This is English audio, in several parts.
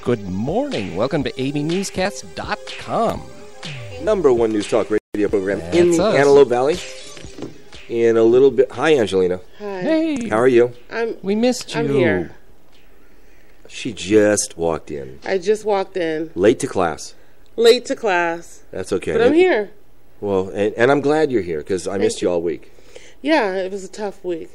Good morning. Welcome to AVNewsCast.com. Number one news talk radio program in the us. Antelope Valley. In a little bit. Hi, Angelina. Hi. Hey. How are you? We missed you. I'm here. She just walked in. I just walked in. Late to class. Late to class. That's okay. But I'm here. Well, and I'm glad you're here because I missed you all week. Yeah, it was a tough week.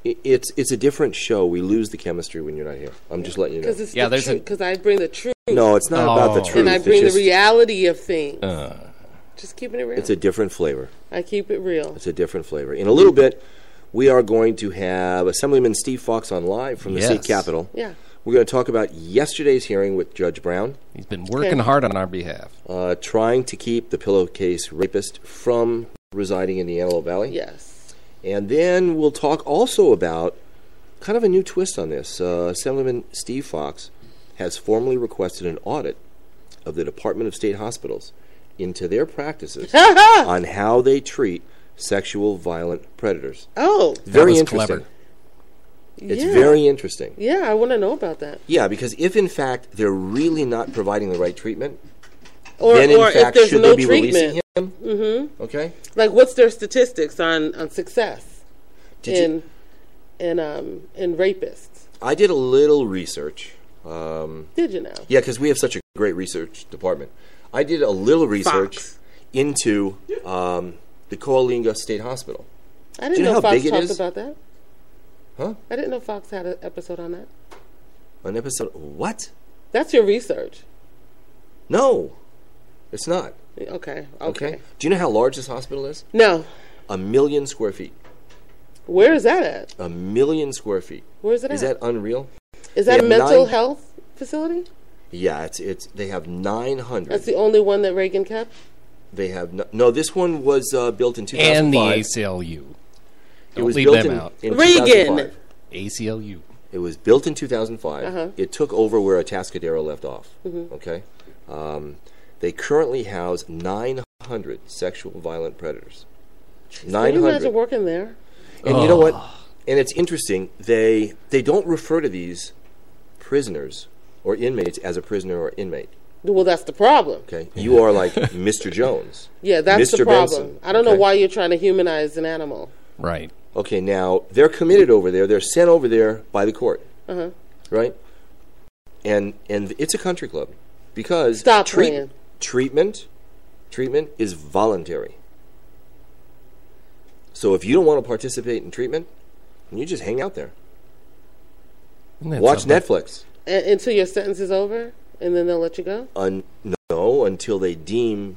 It's a different show. We lose the chemistry when you're not here. I'm just letting you know. Because I bring the truth. No, it's not about the truth. And I bring the reality of things. Uh, Just keeping it real. It's a different flavor. I keep it real. It's a different flavor. In a little bit, we are going to have Assemblyman Steve Fox on live from the state capitol. Yeah. We're going to talk about yesterday's hearing with Judge Brown. He's been working hard on our behalf. Trying to keep the pillowcase rapist from residing in the Antelope Valley. Yes. And then we'll talk also about kind of a new twist on this. Assemblyman Steve Fox has formally requested an audit of the Department of State Hospitals into their practices on how they treat sexual violent predators. Oh. Very interesting. Clever. It's very interesting. Yeah, I want to know about that. Yeah, because if in fact they're really not providing the right treatment, Or then in if fact there's should no they be treatment. releasing him? Mm-hmm. Okay. Like, what's their statistics on success in rapists? I did a little research. Did you know? Yeah, because we have such a great research department. I did a little research into the Coalinga State Hospital. I didn't know how Fox big it talked is? about that. Huh? I didn't know Fox had an episode on that. An episode? What? That's your research. No, it's not. Okay. Do you know how large this hospital is? No. 1 million square feet. Where is that at? 1 million square feet. Where is it at? Is that unreal? Is that a mental health facility? Yeah, it's. They have 900. That's the only one that Reagan kept? They have no. This one was built in 2005. And the ACLU. It was leave built them in, out. in Reagan! 2005. ACLU. It was built in 2005. It took over where Atascadero left off. Okay, they currently house 900 sexual violent predators. Can you imagine working there? And you know what? And it's interesting. They don't refer to these prisoners or inmates as a prisoner or inmate. Well, that's the problem. Okay, you are like Mr. Jones. Yeah, that's Mr. the problem. Benson. I don't know why you're trying to humanize an animal. Right. Okay, now they're committed over there. They're sent over there by the court, right? And it's a country club because treatment is voluntary. So if you don't want to participate in treatment, you just hang out there. Watch Netflix until your sentence is over, and then they'll let you go. No, until they deem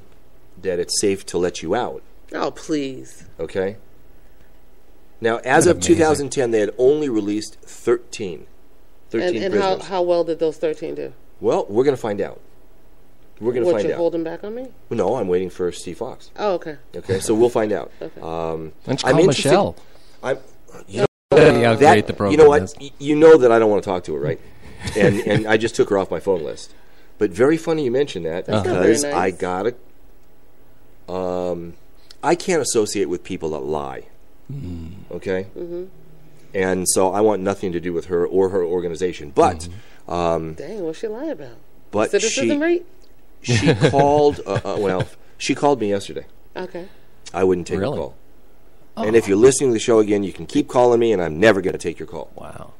that it's safe to let you out. Oh, please. Okay. Now, as of 2010, they had only released 13 and prisoners. how well did those 13 do? Well, we're going to find out. We're going to find out. You're holding back on me? No, I'm waiting for Steve Fox. Oh, okay. Okay, so we'll find out. Okay. Why don't you call Michelle? You the program. you know what? You know that I don't want to talk to her, right? and I just took her off my phone list. But very funny you mentioned that because nice. I gotta. I can't associate with people that lie. Okay. And so I want nothing to do with her or her organization. But dang, what's she lie about? But citizen rate? She called. She called me yesterday. Okay. I wouldn't take her call. And if you're listening to the show again, you can keep calling me, and I'm never going to take your call. Wow.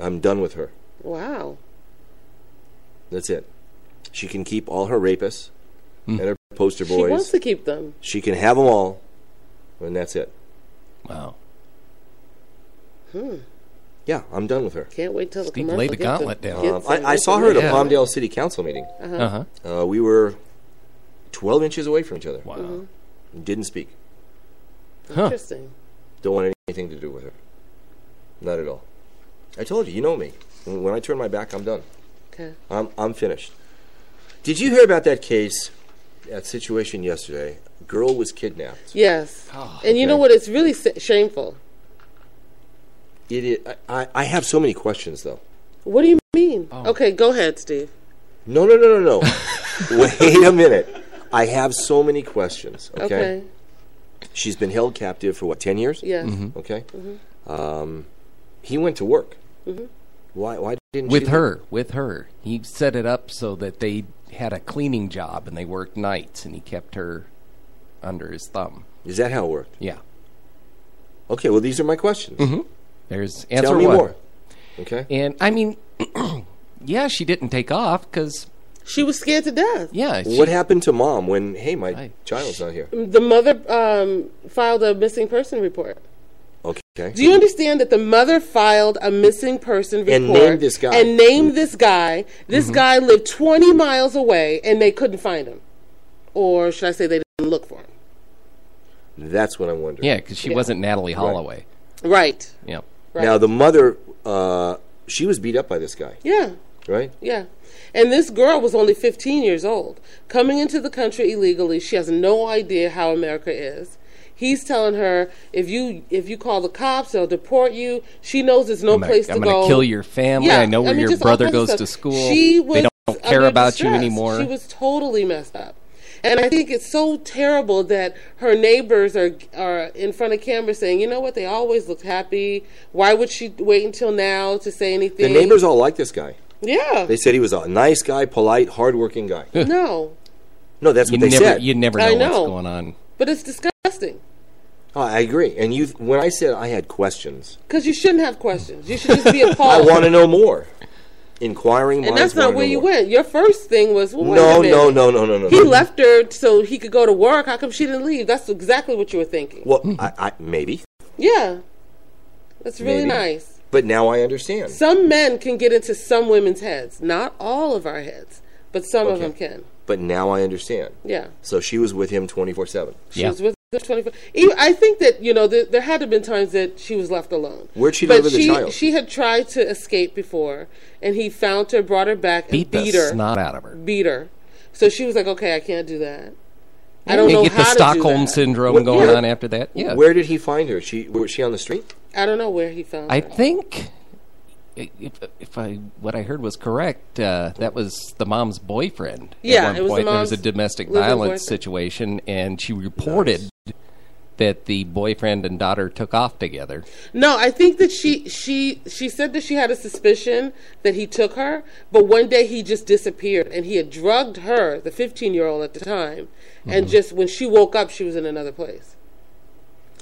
I'm done with her. Wow. That's it. She can keep all her rapists and her poster boys. She wants to keep them. She can have them all, and that's it. Wow. Yeah, I'm done with her. Can't wait till the Steve commercial laid the gauntlet down. I saw her at a Palmdale City Council meeting. We were 12 inches away from each other. Wow. Didn't speak. Interesting. Don't want anything to do with her. Not at all. I told you, you know me. When I turn my back, I'm done. Okay. I'm finished. Did you hear about that case, that situation yesterday? A girl was kidnapped. Yes. And you know what? It's really shameful. It is. I have so many questions, though. What do you mean? Okay, go ahead, Steve. No. Wait a minute. I have so many questions. Okay. She's been held captive for 10 years? Yes. Okay. He went to work. Why didn't With she? her. He set it up so that they had a cleaning job and they worked nights, and he kept her under his thumb. Is that how it worked? Yeah. Okay, well, these are my questions. Mm-hmm. There's answer Tell me one. more. Okay. And, I mean, yeah, she didn't take off because... She was scared to death. Yeah. What happened to Mom when, hey, my child's not here? The mother filed a missing person report. Okay. Do you understand that the mother filed a missing person report And named this guy. And named this guy. This guy lived 20 miles away, and they couldn't find him. Or should I say they didn't look for him? That's what I'm wondering. Yeah, because she wasn't Natalie Holloway. Right. Yeah. Right. Now, the mother, she was beat up by this guy, Yeah. right? Yeah. And this girl was only 15 years old. Coming into the country illegally, she has no idea how America is. He's telling her, if you call the cops, they'll deport you. She knows there's no place to go. I'm going to kill your family. Yeah, I know where your just all brother kinds of goes stuff. to school. She was they don't care under about you distress. anymore. She was totally messed up. And I think it's so terrible that her neighbors are in front of camera saying, you know what, they always look happy. Why would she wait until now to say anything? The neighbors all like this guy. Yeah. They said he was a nice guy, polite, hardworking guy. No. No, that's what they said. You never I know know. what's going on. But it's disgusting. Oh, I agree. And when I said I had questions, Because you shouldn't have questions. You should just be I appalled. want to know more. Inquiring minds And that's not wanna where know you more. went. Your first thing was, well, wait a No, minute. no. He left her so he could go to work. How come she didn't leave? That's exactly what you were thinking. Well, I maybe, Yeah. That's really Maybe. nice. but now I understand. Some men can get into some women's heads. Not all of our heads, but some of Okay. them can. But now I understand. Yeah. So she was with him 24/7. She Yeah. was with her 24. I think that, there had to have been times that she was left alone. Where'd she But live with the child? She had tried to escape before, and he found her, brought her back, and Beat beat the her. snot out of her. Beat her. So she was like, okay, I can't do that. I don't know You get how the to Stockholm do that. syndrome going yeah. on after that. Yeah. Where did he find her? Was she on the street? I don't know where he found I her. think, what I heard was correct, that was the mom's boyfriend. Yeah, At one it was the point, there was a mom's domestic living violence boyfriend. situation, and she reported that the boyfriend and daughter took off together. No, I think that she said that she had a suspicion that he took her, but one day he just disappeared, and he had drugged her, the 15-year-old at the time, and just when she woke up, she was in another place.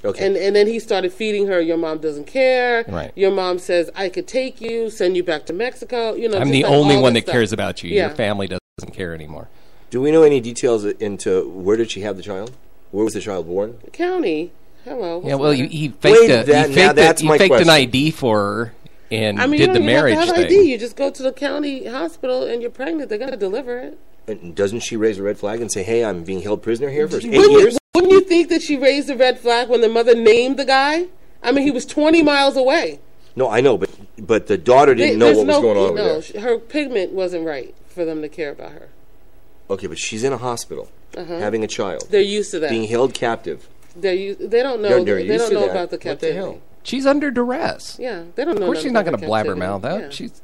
Okay. And then he started feeding her, your mom doesn't care. Right. Your mom says, I could take you, send you back to Mexico. I'm just the like only all one that stuff. cares about you. Yeah. Your family doesn't care anymore. Do we know any details into where did she have the child? Where was the child born? County. Hello. Yeah, what's well, the he matter? faked, that's he my faked an question. ID for her and I mean, did you the don't even marriage have to have thing. ID. You just go to the county hospital and you're pregnant. They're going to deliver it. And doesn't she raise a red flag and say, hey, I'm being held prisoner here for 8 Wouldn't years? wouldn't you think that she raised the red flag when the mother named the guy? I mean, he was 20 miles away. No, I know, but the daughter didn't know what was going on over there. Her pigment wasn't right for them to care about her. Okay, but she's in a hospital, having a child, They're used to that. being held captive. They don't know. They're They used don't to know that. about the What the captivity. hell? She's under duress. Yeah, they don't know. Of course, nothing she's not about going to the blab her captivity. mouth out. Yeah. She's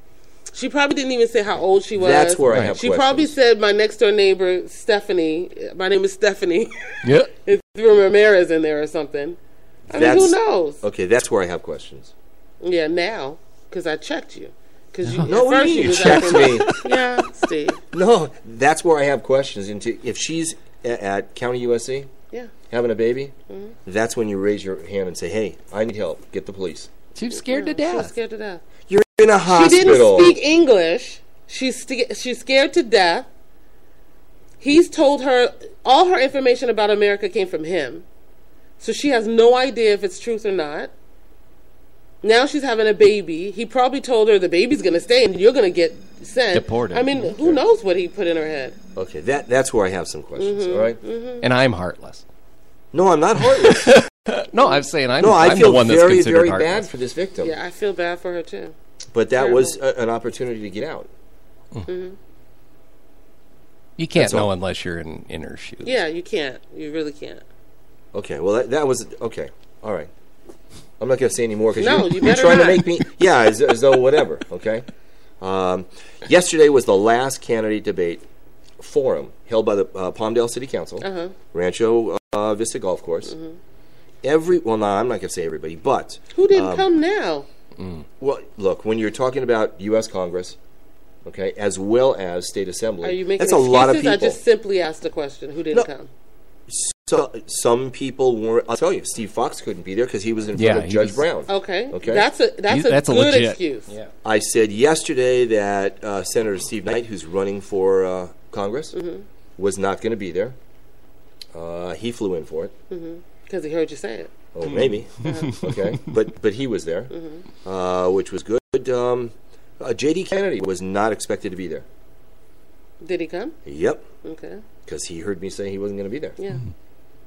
She probably didn't even say how old she was. That's where I have She questions. probably said, "My next door neighbor, Stephanie. My name is Stephanie." yeah. It threw Ramirez in there or something. I mean, who knows? Okay, that's where I have questions. Yeah, now because I checked you. Because you, No, at what do first you mean you was you checked acting- me? Yeah, Steve. No, that's where I have questions. Into if she's at County USC Yeah. having a baby, that's when you raise your hand and say, "Hey, I need help. Get the police." She was scared to She was death. scared to death. You're in a She hospital. didn't speak English. She's scared to death. He's told her all her information about America came from him. So she has no idea if it's truth or not. Now she's having a baby. He probably told her the baby's going to stay and you're going to get sent. Deported. I mean, who knows what he put in her head? Okay, that's where I have some questions. All right. And I'm heartless. No, I'm not heartless. No, I'm saying I'm, No, I I'm feel the one that's very, considered very heartless. bad for this victim. Yeah, I feel bad for her too. But that Terrible. was an opportunity to get out. You can't That's all. know unless you're in her shoes. Yeah, you can't. You really can't. Okay, well, that was okay. All right. I'm not going to say any more because No, you're you better trying not. to make me, yeah, as though whatever, okay? Yesterday was the last candidate debate forum held by the Palmdale City Council, Rancho Vista Golf Course. Well, no, I'm not going to say everybody, but Who didn't come now? Well, look, when you're talking about U.S. Congress, okay, as well as state assembly, Are you making that's a excuses? lot of people. I just simply asked the question. Who didn't come? So some people weren't. I'll tell you, Steve Fox couldn't be there because he was in front of Judge Brown. Okay. Okay. That's a good legit excuse. Yeah. I said yesterday that Senator Steve Knight, who's running for Congress, was not going to be there. He flew in for it. Because he heard you say it. Oh, maybe. Okay, but he was there, which was good. J.D. Kennedy was not expected to be there. Did he come? Yep. Okay. Because he heard me say he wasn't going to be there. Yeah.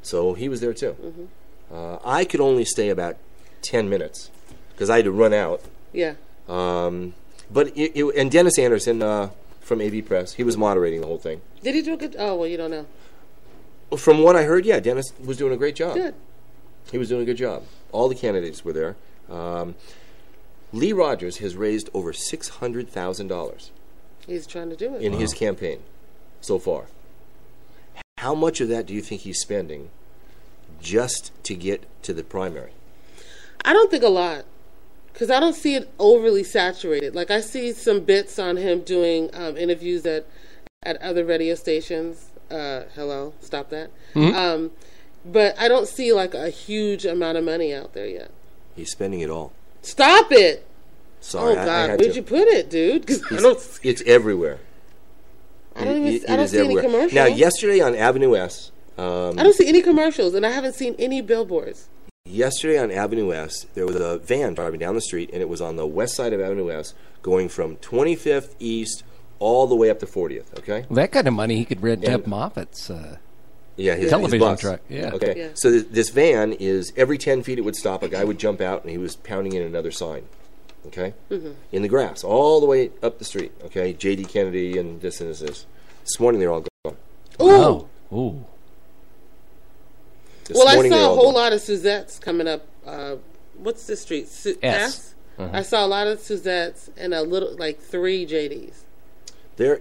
So he was there too. I could only stay about 10 minutes because I had to run out. Yeah. But and Dennis Anderson from AV Press, he was moderating the whole thing. Did he do a good? Oh well, you don't know. From what I heard, yeah, Dennis was doing a great job. Good. He was doing a good job. All the candidates were there. Lee Rogers has raised over $600,000 He's trying to do it. in his campaign so far. How much of that do you think he's spending just to get to the primary? I don't think a lot, because I don't see it overly saturated. Like I see some bits on him doing interviews at other radio stations. Hello, stop that. But I don't see like a huge amount of money out there yet. He's spending it all. Stop it! Sorry, Oh God, I had where'd to. you put it, dude? 'Cause I don't. It's everywhere. I don't It see is any everywhere. commercials. Now, yesterday on Avenue S, I don't see any commercials, and I haven't seen any billboards. yesterday on Avenue S, there was a van driving down the street, and it was on the west side of Avenue S, going from 25th East all the way up to 40th. Okay. Well, that kind of money he could rent Deb Moffat's Yeah, his television bus. truck. Yeah. Okay. Yeah. So this van is every 10 feet it would stop. A guy would jump out, and he was pounding in another sign. Okay. In the grass, all the way up the street. Okay. J.D. Kennedy and this and this. This morning they're all gone. Oh. Ooh. This Well, I morning they're saw a all whole gone. lot of Suzettes coming up. What's the street? S. I saw a lot of Suzettes and a little, like 3 JDs. They're,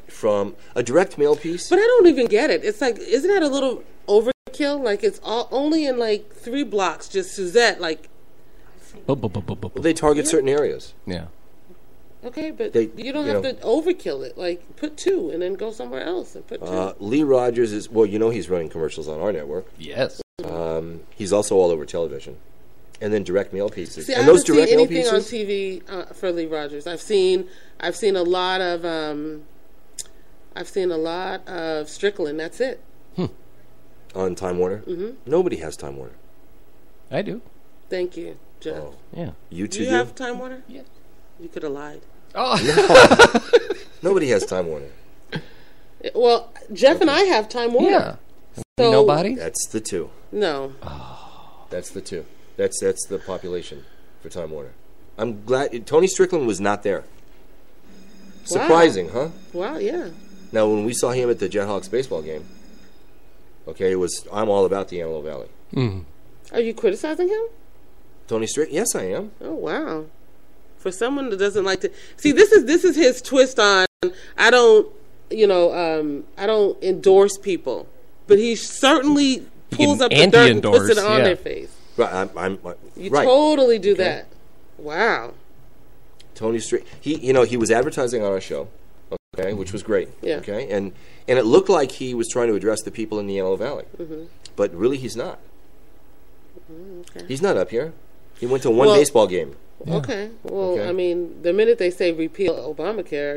from a direct mail piece. But I don't even get it. It's like, isn't that a little overkill? Like, it's all only in like 3 blocks, just Suzette. Like, They target certain areas. Yeah. okay, but They- you don't you have know- to overkill it. Like, put 2 and then go somewhere else and put 2. Lee Rogers is, he's running commercials on our network. Yes. He's also all over television. And then direct mail pieces. See, and I those haven't seen direct mail anything on pieces, TV for Lee Rogers. I've seen a lot of Strickland. That's it. on Time Warner. Nobody has Time Warner. I do. Thank you, Jeff. Oh, Yeah. you Do two you do? have Time Warner? Yeah. You could have lied. Oh. Nobody has Time Warner. Well, Jeff and I have Time Warner. Yeah. So, Nobody? That's the 2. No. That's the 2. That's the population for Time Warner. I'm glad Tony Strickland was not there. Surprising, huh? Wow, yeah. Now, when we saw him at the Jethawks baseball game, okay, I'm all about the Antelope Valley. Are you criticizing him? Tony Strickland? Yes, I am. Oh, wow. For someone that doesn't like to see, this is his twist on. I don't endorse people, but he certainly pulls up the dirt and puts it on their face. Right, You right. totally do that. Wow. Tony Strickland. He was advertising on our show, okay, which was great. Yeah. Okay, and it looked like he was trying to address the people in the Antelope Valley, but really he's not. Okay. He's not up here. He went to one baseball game. Yeah. Okay. Well, Okay. I mean, the minute they say repeal Obamacare,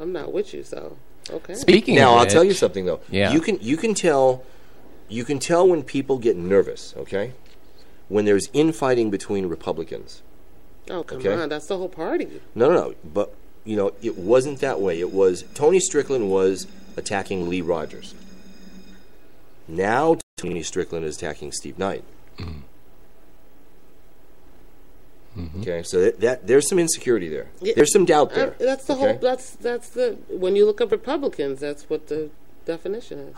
I'm not with you. So, okay. Speaking Now of I'll which, tell you something though. Yeah. You can tell when people get nervous. Okay, when there's infighting between Republicans. Oh, come Okay. on. That's the whole party. No. But it wasn't that way. It was Tony Strickland was attacking Lee Rogers. Now Tony Strickland is attacking Steve Knight. Okay, so that there's some insecurity there. Yeah. There's some doubt there. That's the okay? whole. That's the. When you look up Republicans, that's what the definition is.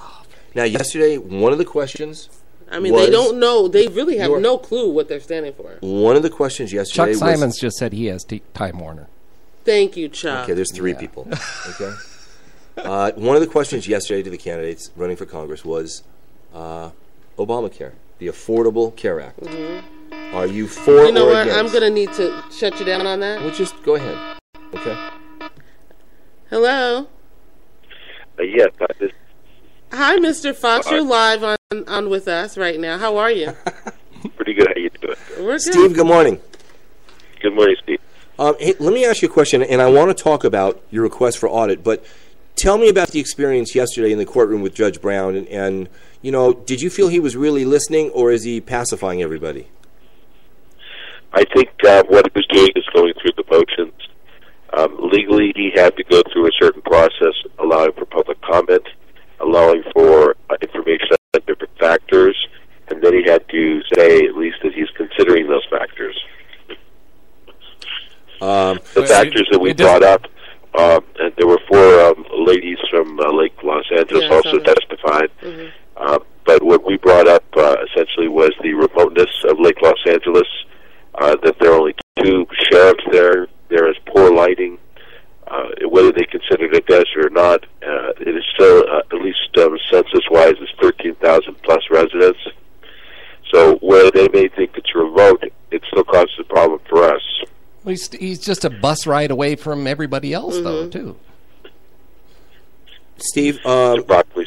Now, yesterday, one of the questions. I mean, was- they don't know. They really have Your- no clue what they're standing for. One of the questions yesterday Chuck was. Simons just said he has Time Warner. Thank you, Chuck. Okay, there's 3 people. Okay. One of the questions yesterday to the candidates running for Congress was Obamacare, the Affordable Care Act. Are you for You know or what? against? I'm going to need to shut you down on that. Well, just go ahead. Okay. Hello? Yes, Hi, Mr. Fox. You're live on with us right now. How are you? pretty good. How you doing? We're good. Steve, good morning. Good morning, Steve. Hey, let me ask you a question, and I want to talk about your request for audit, but tell me about the experience yesterday in the courtroom with Judge Brown, and you know, did you feel he was really listening, or is he pacifying everybody? I think what he was doing is going through the motions. Legally, he had to go through a certain process, allowing for public comment, allowing for information on different factors, and then he had to say at least that he's considering those factors. The factors that we brought up, and there were four ladies from Lake Los Angeles also testified. But what we brought up essentially was the remoteness of Lake Los Angeles, that there are only two sheriffs there. There is poor lighting. Whether they consider it a desert or not, it is still, at least census-wise, is 13,000 plus residents. So where they may think it's remote, it still causes a problem for us. Well, he's just a bus ride away from everybody else, though, too. Steve, approximately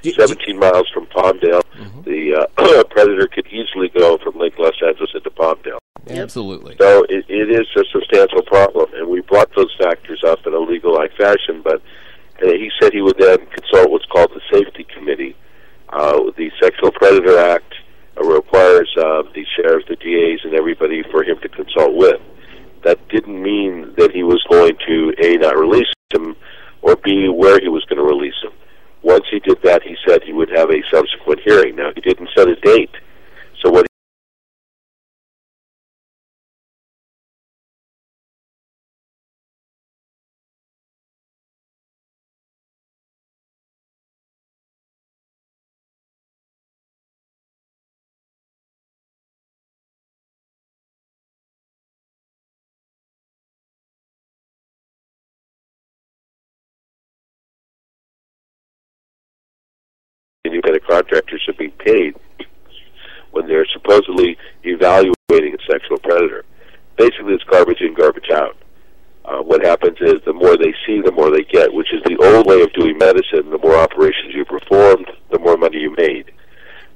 17 miles from Palmdale. The predator could easily go from Lake Los Angeles into Palmdale. Absolutely. So it is a substantial problem, and we brought those factors up in a legal-like fashion, but he said he would then consult what's called the Safety Committee. The Sexual Predator Act requires the sheriffs, the DAs, and everybody for him to consult with. That didn't mean that he was going to, A, not release him, or B, where he was going to release him. Once he did that, he said he would have a subsequent hearing. Now, he didn't set a date. So what independent contractors are being paid when they're supposedly evaluating a sexual predator. Basically, it's garbage in, garbage out. What happens is the more they see, the more they get, which is the old way of doing medicine. The more operations you performed, the more money you made.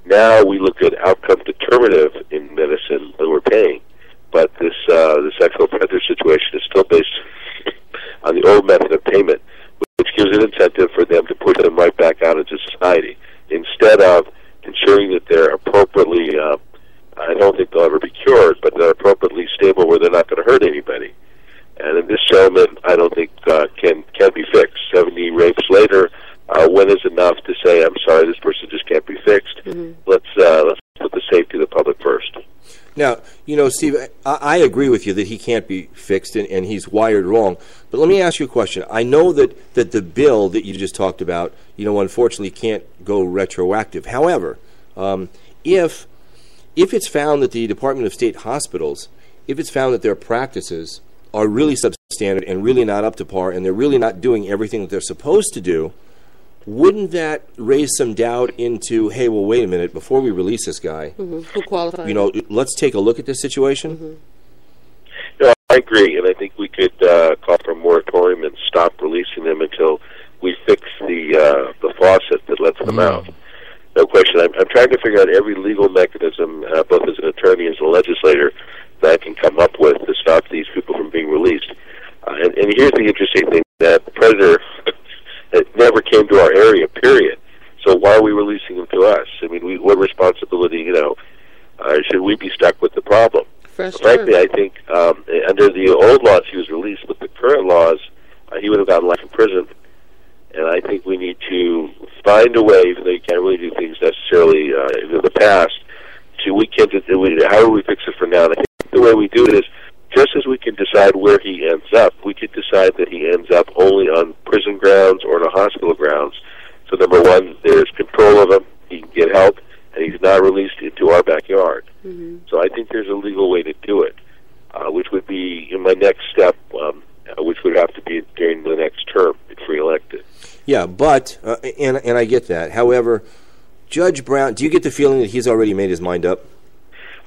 Now we look at outcome determinative in medicine that we're paying. But this the sexual predator situation is still based on the old method of payment, which gives an incentive for them to push them right back out into society, instead of ensuring that they're appropriately, I don't think they'll ever be cured, but they're appropriately stable where they're not going to hurt anybody. And in this gentleman, I don't think can be fixed. 70 rapes later, when is enough to say, I'm sorry, this person just can't be fixed? Let's put the safety of the public first. now, you know, Steve, I agree with you that he can't be fixed and he's wired wrong. But let me ask you a question. I know that the bill that you just talked about, you know, unfortunately can't go retroactive. However, if it's found that the Department of State hospitals, if it's found that their practices are really substandard and really not up to par and they're really not doing everything that they're supposed to do, wouldn't that raise some doubt into, hey, well, wait a minute, before we release this guy, Who qualifies? you know, let's take a look at this situation? No, I agree, and I think we could call for a moratorium and stop releasing them until we fix the faucet that lets them out. No question. I'm trying to figure out every legal mechanism, both as an attorney and as a legislator, that I can come up with to stop these people from being released. And here's the interesting thing, that the predator never came to our area, period. So why are we releasing them to us? I mean, what responsibility, you know, should we be stuck with the problem? Frankly, I think under the old laws he was released. With the current laws, he would have gotten life in prison. And I think we need to find a way, even though you can't really do things necessarily in the past, how do we fix it for now? And I think the way we do it is, just as we can decide where he ends up, we could decide that he ends up only on prison grounds or on a hospital grounds. So number one, there's control of him, he can get help, and he's not released into our backyard. So I think there's a legal way to do it, which would be in my next step, which would have to be during the next term if reelected. Yeah, but, and I get that. However, Judge Brown, do you get the feeling that he's already made his mind up?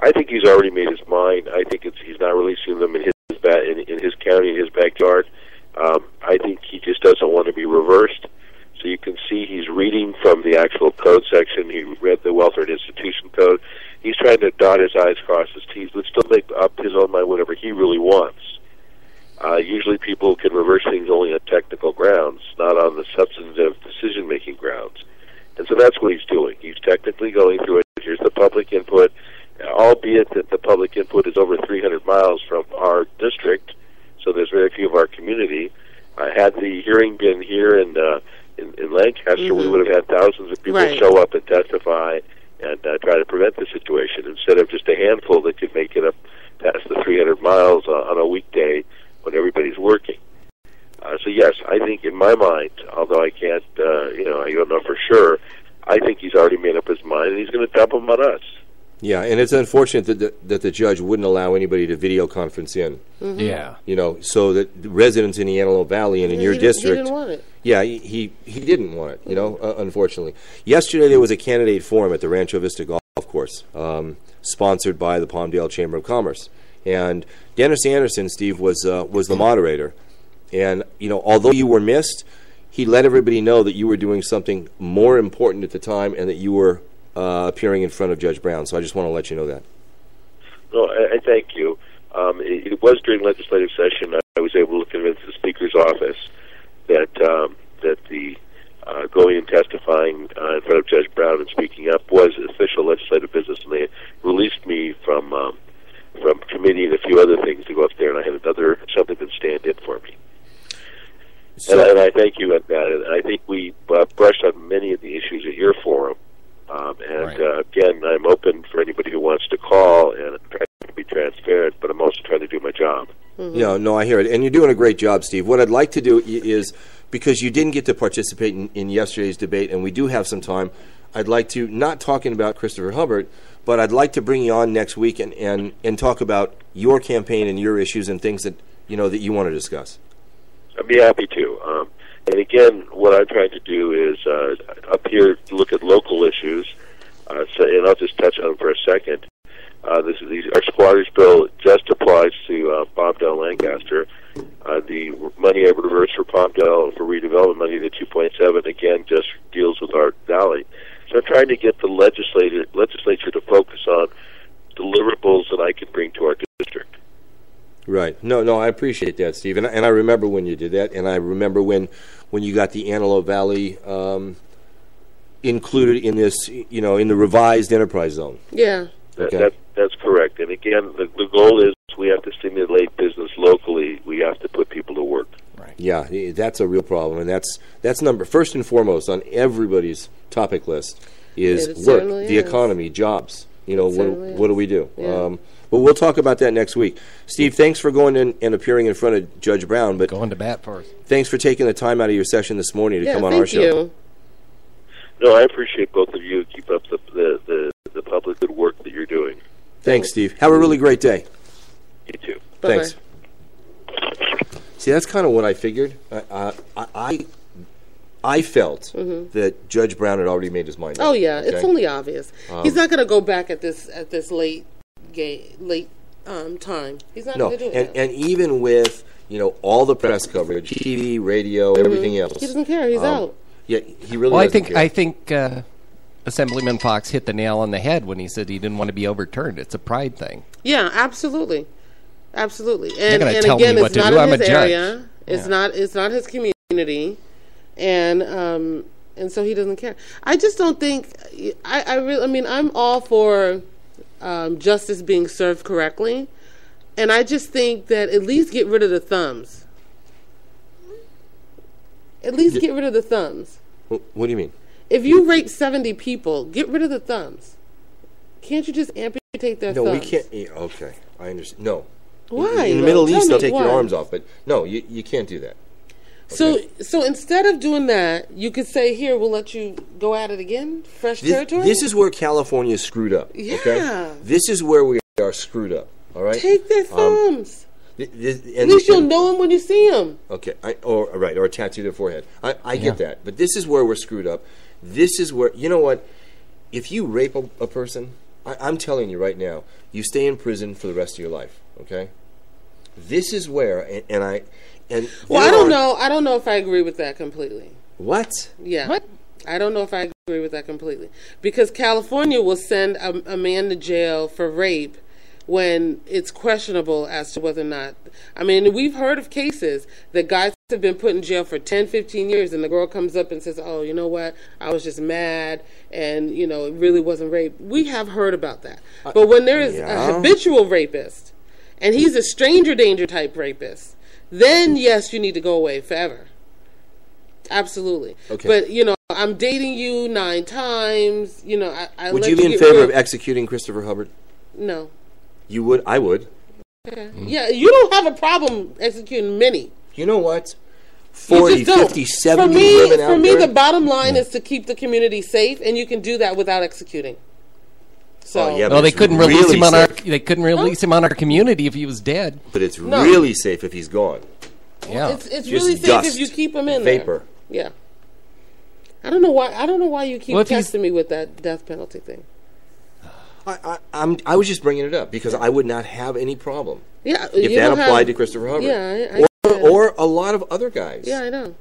I think he's already made his mind. I think he's not releasing them in his county, in his backyard. I think he just doesn't want to be reversed. So you can see he's reading from the actual code section. He read the Welfare and Institution Code. He's trying to dot his I's, cross his T's, but still make up his own mind whatever he really wants. Usually people can reverse things only on technical grounds, not on the substantive decision-making grounds. And so that's what he's doing. He's technically going through it. Here's the public input, albeit that the public input is over 300 miles from our district, so there's very few of our community. Had the hearing been here in Lancaster, we would have had thousands of people show up and testify and try to prevent the situation, instead of just a handful that could make it up past the 300 miles on a weekday when everybody's working. So yes, I think in my mind, although I can't, I don't know for sure, I think he's already made up his mind, and he's going to dump them on us. Yeah, and it's unfortunate that the judge wouldn't allow anybody to video conference in. Yeah. So that the residents in the Antelope Valley and in your district... He didn't want it. Yeah, he didn't want it, unfortunately. Yesterday there was a candidate forum at the Rancho Vista Golf Course, sponsored by the Palmdale Chamber of Commerce. And Dennis Anderson, Steve, was the moderator. And, although you were missed, he let everybody know that you were doing something more important at the time and that you were appearing in front of Judge Brown. So I just want to let you know that. No, I thank you. It was during legislative session I was able to convince the Speaker's office that the going and testifying in front of Judge Brown and speaking up was official legislative business, and they released me from committee and a few other things to go up there, and I had another Assemblyman stand in for me. So, and I thank you at that. And I think we brushed on many of the issues at your forum. Again, I'm open for anybody who wants to call, and I'm trying to be transparent, but I'm also trying to do my job. Yeah, no, I hear it. And you're doing a great job, Steve. What I'd like to do is, because you didn't get to participate in yesterday's debate, and we do have some time, I'd like to, not talking about Christopher Hubbard, but I'd like to bring you on next week and talk about your campaign and your issues and things that that you want to discuss. I'd be happy to. And again, what I'm trying to do is up here look at local issues, and I'll just touch on them for a second. Our squatters bill just applies to Palmdale, Lancaster. The money I reversed for Palmdale for redevelopment money, the 2.7, again just deals with our valley. So I'm trying to get the legislature to focus on deliverables that I can bring to our district. Right. No, I appreciate that, Steve. And I remember when you did that, and I remember when you got the Antelope Valley included in this, in the revised enterprise zone. Yeah. That's correct. And again, the goal is we have to stimulate business locally. We have to put people to work. Right. Yeah, that's a real problem, and that's first and foremost on everybody's topic list is work, the economy, jobs. What do we do? Yeah. But we'll talk about that next week. Steve, thanks for going in and appearing in front of Judge Brown. But going to bat for us. Thanks for taking the time out of your session this morning to come on our show. Thank you. No, I appreciate both of you. Keep up the public good work that you're doing. Thanks, Steve. Have a really great day. You too. Bye-bye. Thanks. See, that's kind of what I figured. I felt that Judge Brown had already made his mind up. Oh yeah, it's only obvious. He's not going to go back at this late time. He's not going to do it. And even with all the press coverage, TV, radio, everything else, he doesn't care. He's out. Yeah, he really. Well, doesn't care. I think Assemblyman Fox hit the nail on the head when he said he didn't want to be overturned. It's a pride thing. Yeah, absolutely. And tell again, me what it's to not do. in I'm his a judge. area. It's not his community, and so he doesn't care. I just don't think. I'm all for justice being served correctly, and I just think that at least get rid of the thumbs. At least get rid of the thumbs. What do you mean? If you rape 70 people, get rid of the thumbs. Can't you just amputate their thumbs? No, we can't. Okay, I understand. No. Why? In the Middle East, they'll take your arms off, but no, you can't do that. Okay? So instead of doing that, you could say, here, we'll let you go at it again, fresh territory? This is where California is screwed up. Yeah. Okay? This is where we are screwed up, all right? Take their thumbs. At least you'll know them when you see them. Okay, or tattoo their forehead. I get that, but this is where we're screwed up. This is where, you know what, if you rape a person, I'm telling you right now, you stay in prison for the rest of your life, okay? This is where, I don't know. I don't know if I agree with that completely. What? Yeah. What? I don't know if I agree with that completely. Because California will send a man to jail for rape when it's questionable as to whether or not... I mean, we've heard of cases that guys have been put in jail for 10, 15 years, and the girl comes up and says, oh, you know what, I was just mad, and, it really wasn't rape. We have heard about that. But when there is a habitual rapist, and he's a stranger danger type rapist, then, yes, you need to go away forever. Absolutely. Okay. But, I'm dating you 9 times, Would you be in favor of executing Christopher Hubbard? No. You would? I would. Okay. Yeah, you don't have a problem executing many. You know what? 40, 50, 70 women out there. For me, the bottom line is to keep the community safe, and you can do that without executing. So, they couldn't release him on They couldn't release him on our community if he was dead. But it's really safe if he's gone. Yeah, it's really safe if you keep him in vapor. There. Yeah. I don't know why you keep testing me with that death penalty thing. I was just bringing it up because I would not have any problem. Yeah, if that applied to Christopher Hubbard. Yeah, or a lot of other guys. Yeah, I know.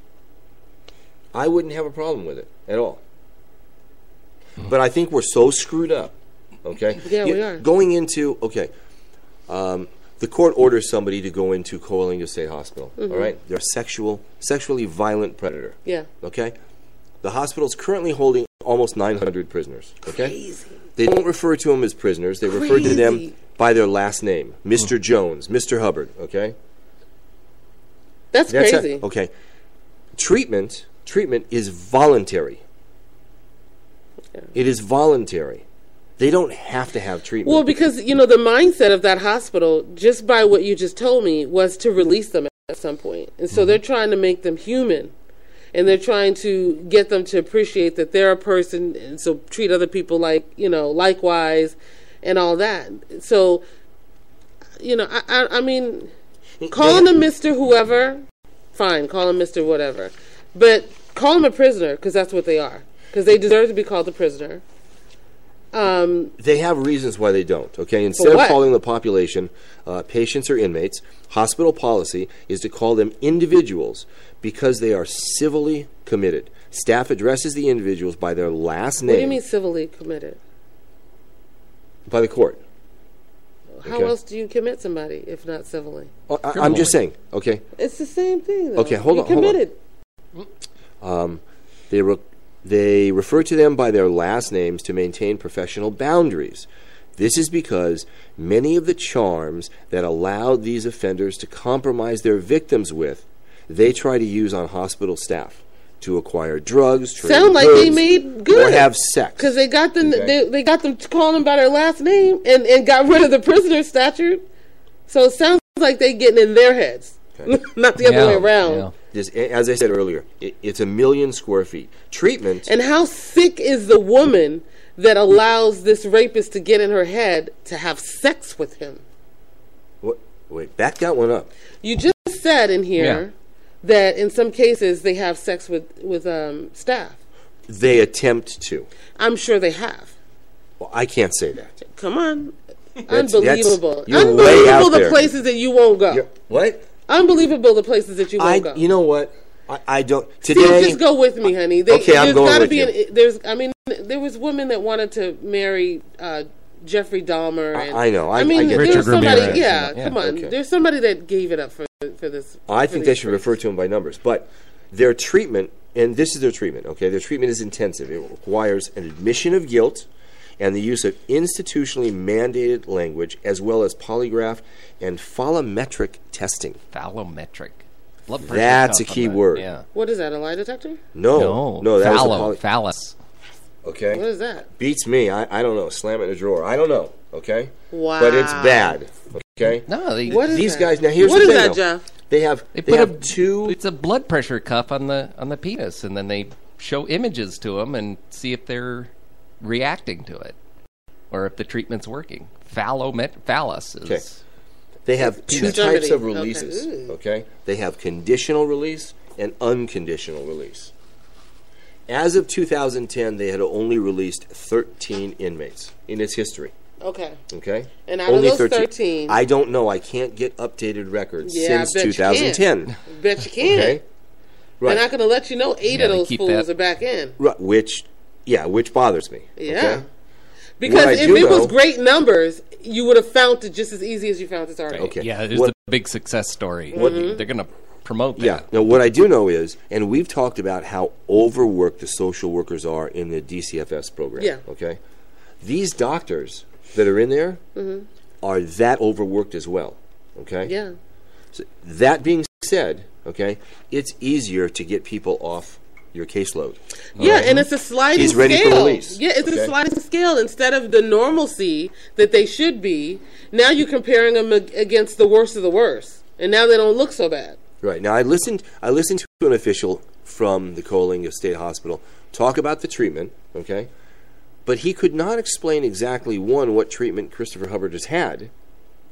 I wouldn't have a problem with it at all. But I think we're so screwed up. Okay. Yeah, we are. Going into the court orders somebody to go into Coalinga State Hospital. Mm-hmm. All right, they're a sexually violent predator. Yeah. Okay. The hospital's currently holding almost 900 prisoners. Okay. Crazy. They don't refer to them as prisoners. They refer to them by their last name, Mr. Jones, Mr. Hubbard. Okay. That's crazy. Okay. Treatment is voluntary. Yeah. It is voluntary. They don't have to have treatment. Well, because, the mindset of that hospital, just by what you just told me, was to release them at some point. And so they're trying to make them human. And they're trying to get them to appreciate that they're a person, and so treat other people likewise, and all that. So, I mean, calling them Mr. Whoever, fine, call them Mr. Whatever. But call them a prisoner, because that's what they are. Because they deserve to be called a prisoner. They have reasons why they don't, okay? Instead of calling the population patients or inmates, hospital policy is to call them individuals because they are civilly committed. Staff addresses the individuals by their last name. What do you mean civilly committed? By the court. How else do you commit somebody if not civilly? I'm just saying, okay? It's the same thing, though. Okay, hold on. Committed. They refer to them by their last names to maintain professional boundaries. This is because many of the charms that allowed these offenders to compromise their victims with, they try to use on hospital staff to acquire drugs, sound like they made good, or have sex, because they got them. Okay. They got them calling them by their last name and got rid of the prisoner statute. So it sounds like they getting in their heads, not the other way around. Yeah. As I said earlier, it's 1 million square feet. Treatment. And how sick is the woman that allows this rapist to get in her head to have sex with him? Wait, back that one up. You just said in here that in some cases they have sex with staff. They attempt to. I'm sure they have. Well, I can't say that. Come on. Unbelievable. You're way out there. The places that you won't go. What? Unbelievable the places that you won't go. You know what? I don't. Today, just go with me, honey. Okay, I'm going with you. There was women that wanted to marry Jeffrey Dahmer. And, I know. I mean, get there was somebody. Ramirez. Yeah, come on. Okay. There's somebody that gave it up for this. I think they should refer to them by numbers. But their treatment, and this is their treatment. Okay, their treatment is intensive. It requires an admission of guilt and the use of institutionally mandated language, as well as polygraph and phallometric testing. Phallometric. That's a key word. Yeah. What is that, a lie detector? No. That phallus. Okay. What is that? Beats me. I don't know. Slam it in a drawer. I don't know. Okay. Wow. But it's bad. Okay. No. These guys. Now here's what the is thing. That, Jeff? They have two. It's a blood pressure cuff on the penis, and then they show images to them and see if they're reacting to it, or if the treatment's working. Phallus is. Okay. They have two types of releases. Okay. They have conditional release and unconditional release. As of 2010, they had only released 13 inmates in its history. Okay. Okay? And out only of those 13... I don't know. I can't get updated records since I bet 2010. You can. Bet you can. Okay? Right. And I'm going to let you know 8 of those fools that. are back in. Right, which bothers me. Yeah. Okay? Because if it was great numbers, you would have found it just as easy as you found this article. Okay. Yeah, there's the big success story. They're going to promote that. Yeah. Now, what I do know is, and we've talked about how overworked the social workers are in the DCFS program. Yeah. Okay? These doctors that are in there are that overworked as well. Okay? Yeah. So that being said, okay, it's easier to get people off your caseload. Yeah, and it's a sliding scale. He's ready for release. Yeah, it's a sliding scale. Instead of the normalcy that they should be, now you're comparing them against the worst of the worst. And now they don't look so bad. Right. Now, I listened to an official from the Coalinga State Hospital talk about the treatment, okay? But he could not explain exactly, one, what treatment Christopher Hubbard has had,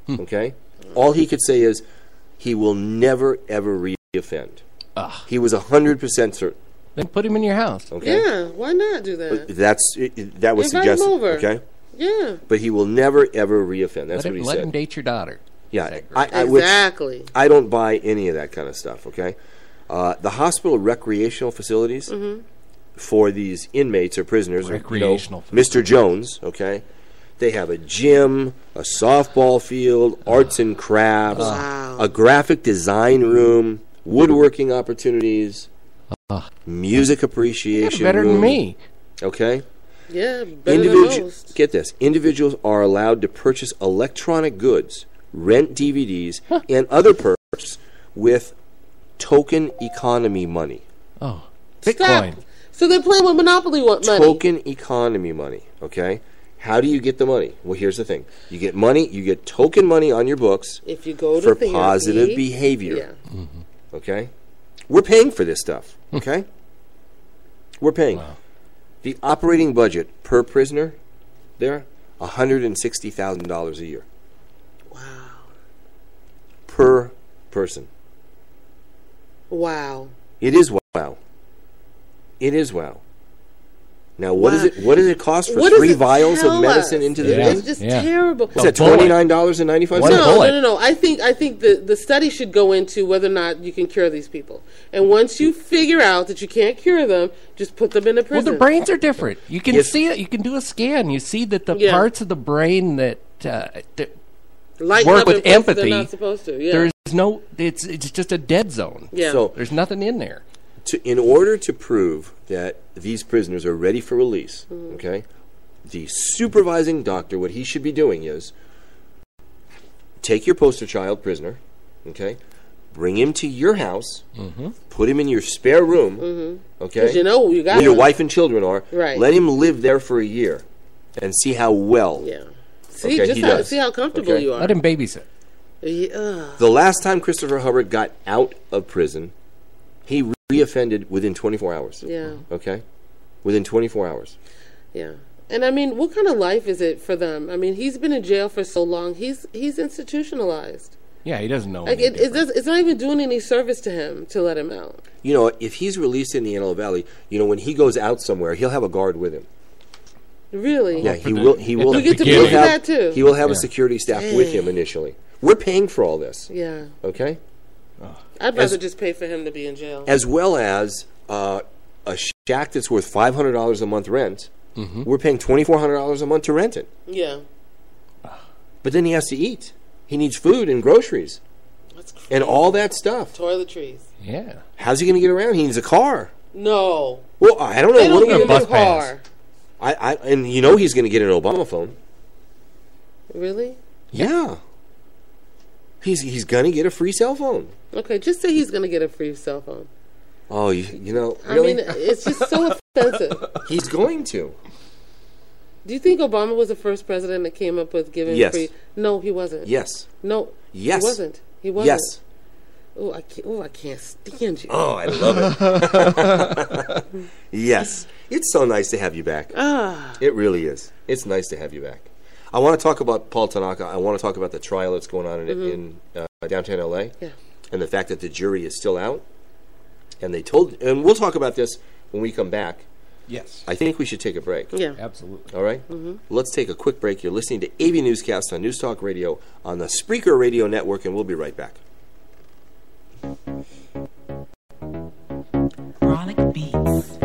okay? All he could say is he will never, ever reoffend. He was 100% certain. Then put him in your house. Okay? Yeah, why not do that? That was Invite him suggested, over. okay? Yeah. But he will never, ever reoffend. That's what he Let said. him date your daughter. Yeah, Exactly. I don't buy any of that kind of stuff, okay? The hospital recreational facilities for these inmates or prisoners, Mr. Jones, okay? They have a gym, a softball field, arts and crafts, a graphic design room, woodworking opportunities, music appreciation better room. than me. Okay? Yeah, better than most. Get this. Individuals are allowed to purchase electronic goods, rent DVDs, and other perks with token economy money. Oh, Bitcoin. Stop. So they're playing with Monopoly money. Token economy money, okay? How do you get the money? Well, here's the thing. You get money, you get token money on your books if you go to for therapy, positive behavior. Yeah. Okay? We're paying for this stuff, okay? We're paying. Wow. The operating budget per prisoner there, $160,000 a year. Wow. Per person. Wow. It is wow. It is wow. Now, what is it? What does it cost for 3 vials of medicine into the It's thing? just terrible. Is that $29.95? No. I think the study should go into whether or not you can cure these people. And once you figure out that you can't cure them, just put them in a prison. Well, their brains are different. You can see it. You can do a scan. You see that the parts of the brain that work with empathy, they're not supposed to. Yeah. There's no. It's just a dead zone. Yeah. So there's nothing in there. In order to prove that these prisoners are ready for release, okay, the supervising doctor, what he should be doing is take your poster child prisoner, okay, bring him to your house, put him in your spare room, okay, because you know you got where your wife and children are. Right. Let him live there for a year and see how well. Yeah. See how comfortable you are. Let him babysit. The last time Christopher Hubbard got out of prison, he reoffended within 24 hours. Yeah. Okay? Within 24 hours. Yeah. And I mean, what kind of life is it for them? I mean, he's been in jail for so long. He's institutionalized. Yeah, he doesn't know. Like it's not even doing any service to him to let him out. You know, if he's released in the Antelope Valley, you know, when he goes out somewhere, he'll have a guard with him. Really? Yeah, he will. You get to pay for that too. He will have a security staff with him initially. We're paying for all this. Yeah. Okay? I'd rather just pay for him to be in jail. As well as a shack that's worth $500 a month rent. We're paying $2,400 a month to rent it. Yeah. But then he has to eat. He needs food and groceries. That's crazy. And all that stuff. Toiletries. Yeah. How's he going to get around? He needs a car. No. Well, I don't know. They don't What give him a bus car. and you know he's going to get an Obama phone. Really? Yeah. He's going to get a free cell phone. Okay, just say he's going to get a free cell phone. Oh, you know, really? I mean, it's just so offensive. He's going to. Do you think Obama was the first president that came up with giving free? No, he wasn't. Yes. No. Yes. He wasn't. He wasn't. Yes. I can't stand you. Oh, I love it. Yes. It's so nice to have you back. It really is. It's nice to have you back. I want to talk about Paul Tanaka. I want to talk about the trial that's going on in downtown L.A. Yeah. And the fact that the jury is still out. And we'll talk about this when we come back, Yes. I think we should take a break. Yeah. Absolutely. All right? Let's take a quick break. You're listening to AV Newscast on News Talk Radio on the Spreaker Radio Network, and we'll be right back. Chronic Beats.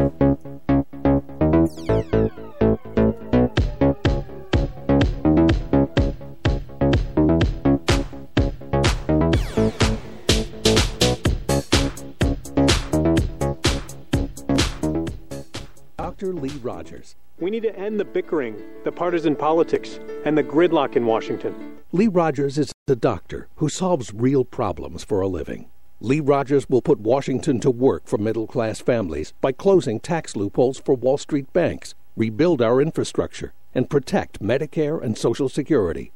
Dr. Lee Rogers. We need to end the bickering, the partisan politics, and the gridlock in Washington. Lee Rogers is a doctor who solves real problems for a living. Lee Rogers will put Washington to work for middle-class families by closing tax loopholes for Wall Street banks, rebuild our infrastructure, and protect Medicare and Social Security.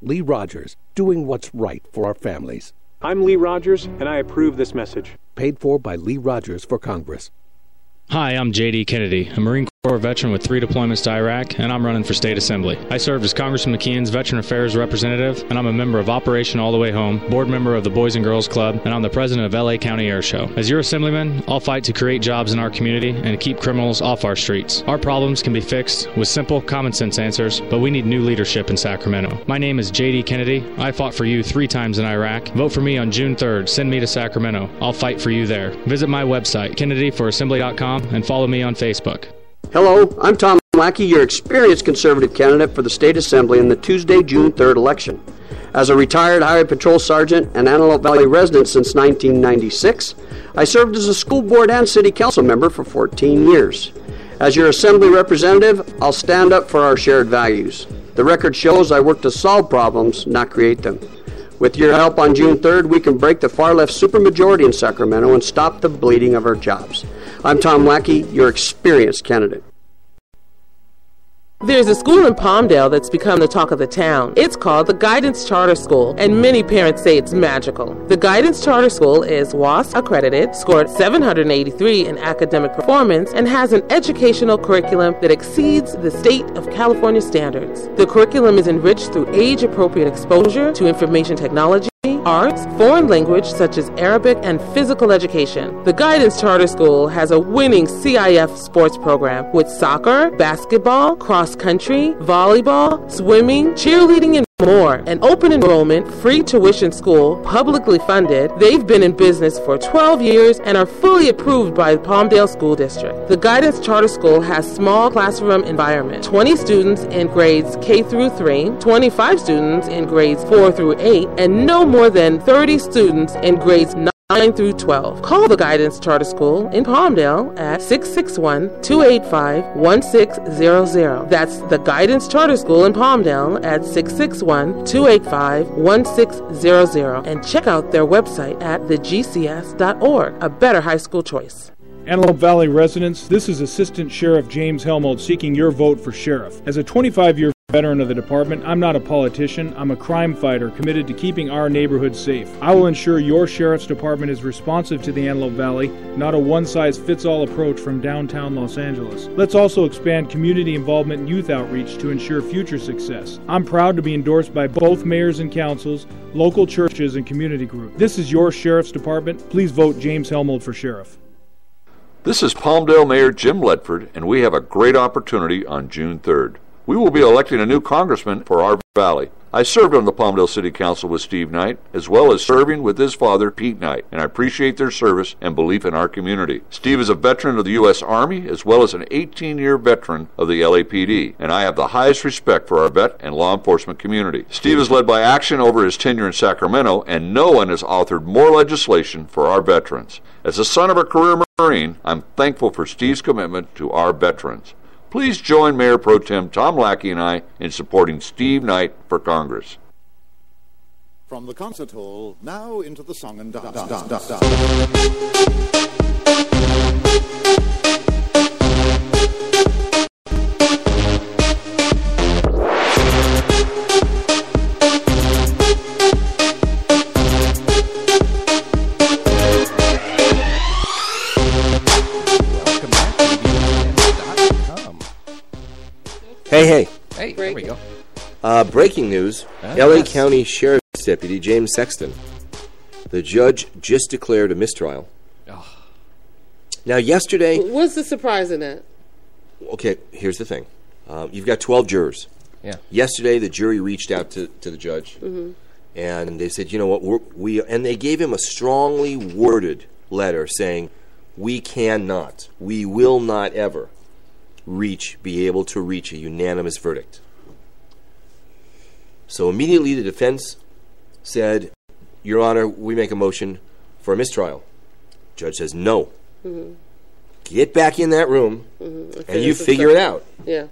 Lee Rogers, doing what's right for our families. I'm Lee Rogers, and I approve this message. Paid for by Lee Rogers for Congress. Hi, I'm J.D. Kennedy, a Marine Corps veteran with 3 deployments to Iraq, and I'm running for State Assembly. I served as Congressman McKeon's Veteran Affairs Representative, and I'm a member of Operation All the Way Home, board member of the Boys and Girls Club, and I'm the president of LA County Air Show. As your Assemblyman, I'll fight to create jobs in our community and to keep criminals off our streets. Our problems can be fixed with simple, common sense answers, but we need new leadership in Sacramento. My name is J.D. Kennedy. I fought for you 3 times in Iraq. Vote for me on June 3rd. Send me to Sacramento. I'll fight for you there. Visit my website, KennedyForAssembly.com, and follow me on Facebook. Hello, I'm Tom Lackey, your experienced conservative candidate for the State Assembly in the Tuesday, June 3rd election. As a retired Highway Patrol Sergeant and Antelope Valley resident since 1996, I served as a school board and city council member for 14 years. As your Assembly representative, I'll stand up for our shared values. The record shows I work to solve problems, not create them. With your help on June 3rd, we can break the far-left supermajority in Sacramento and stop the bleeding of our jobs. I'm Tom Lackey, your experienced candidate. There's a school in Palmdale that's become the talk of the town. It's called the Guidance Charter School, and many parents say it's magical. The Guidance Charter School is WASP accredited, scored 783 in academic performance, and has an educational curriculum that exceeds the state of California standards. The curriculum is enriched through age-appropriate exposure to information technology, arts, foreign language such as Arabic, and physical education. The Guidance Charter School has a winning CIF sports program with soccer, basketball, cross-country, volleyball, swimming, cheerleading, and more. An open enrollment, free tuition school, publicly funded. They've been in business for 12 years and are fully approved by the Palmdale School District. The Guidance Charter School has small classroom environment, 20 students in grades K through 3, 25 students in grades 4 through 8, and no more than 30 students in grades 9 through 12. Call the Guidance Charter School in Palmdale at 661-285-1600. That's the Guidance Charter School in Palmdale at 661-285-1600. And check out their website at thegcs.org. A better high school choice. Antelope Valley residents, this is Assistant Sheriff James Helmold seeking your vote for sheriff. As a 25-year veteran of the department, I'm not a politician. I'm a crime fighter committed to keeping our neighborhood safe. I will ensure your sheriff's department is responsive to the Antelope Valley, not a one-size-fits-all approach from downtown Los Angeles. Let's also expand community involvement and youth outreach to ensure future success. I'm proud to be endorsed by both mayors and councils, local churches, and community groups. This is your sheriff's department. Please vote James Helmold for sheriff. This is Palmdale Mayor Jim Ledford, and we have a great opportunity on June 3rd. We will be electing a new congressman for our valley. I served on the Palmdale City Council with Steve Knight, as well as serving with his father, Pete Knight, and I appreciate their service and belief in our community. Steve is a veteran of the U.S. Army, as well as an 18-year veteran of the LAPD, and I have the highest respect for our vet and law enforcement community. Steve has led by action over his tenure in Sacramento, and no one has authored more legislation for our veterans. As a son of a career Marine, I'm thankful for Steve's commitment to our veterans. Please join Mayor Pro Tem Tom Lackey and I in supporting Steve Knight for Congress. From the concert hall, now into the song and dance. Hey. Hey, there we go. Breaking news. LA County Sheriff's Deputy James Sexton. The judge just declared a mistrial. Now, yesterday... What's the surprise in that? Okay, here's the thing. You've got 12 jurors. Yeah. Yesterday, the jury reached out to the judge, and they said, you know what, and they gave him a strongly worded letter saying, we will not ever be able to reach a unanimous verdict. So immediately the defense said, Your Honor, we make a motion for a mistrial. Judge says, no. Get back in that room and you figure it out. Yeah.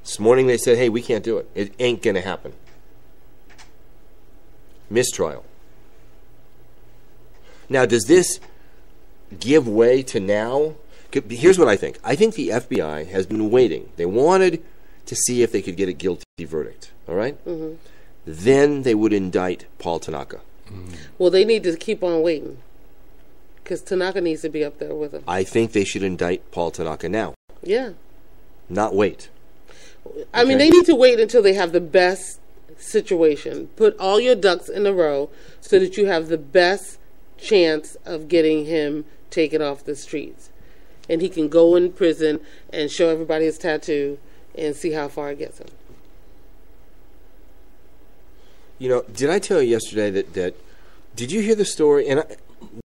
This morning they said, hey, we can't do it. It ain't going to happen. Mistrial. Now, does this give way to now? Here's what I think. I think the FBI has been waiting. They wanted to see if they could get a guilty verdict. All right? Then they would indict Paul Tanaka. Well, they need to keep on waiting because Tanaka needs to be up there with him. I think they should indict Paul Tanaka now. Yeah. Not wait. I mean, they need to wait until they have the best situation. Put all your ducks in a row so that you have the best chance of getting him taken off the streets. And he can go in prison and show everybody his tattoo and see how far it gets him. You know, did I tell you yesterday that did you hear the story? And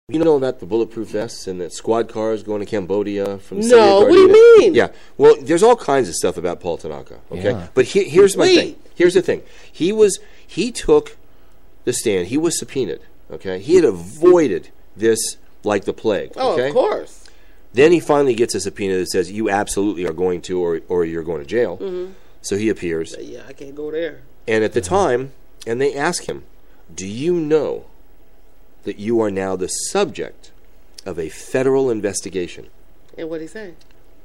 you know about the bulletproof vests and the squad cars going to Cambodia from the No, what do you mean? Yeah, well, there's all kinds of stuff about Paul Tanaka, okay? Yeah. But here's my thing. Here's the thing. He took the stand. He was subpoenaed, okay? He had avoided this like the plague, okay? Oh, of course. Then he finally gets a subpoena that says you absolutely are going to or you're going to jail. So he appears. Yeah, I can't go there. And at the time, and they ask him, do you know that you are now the subject of a federal investigation? And what'd he say?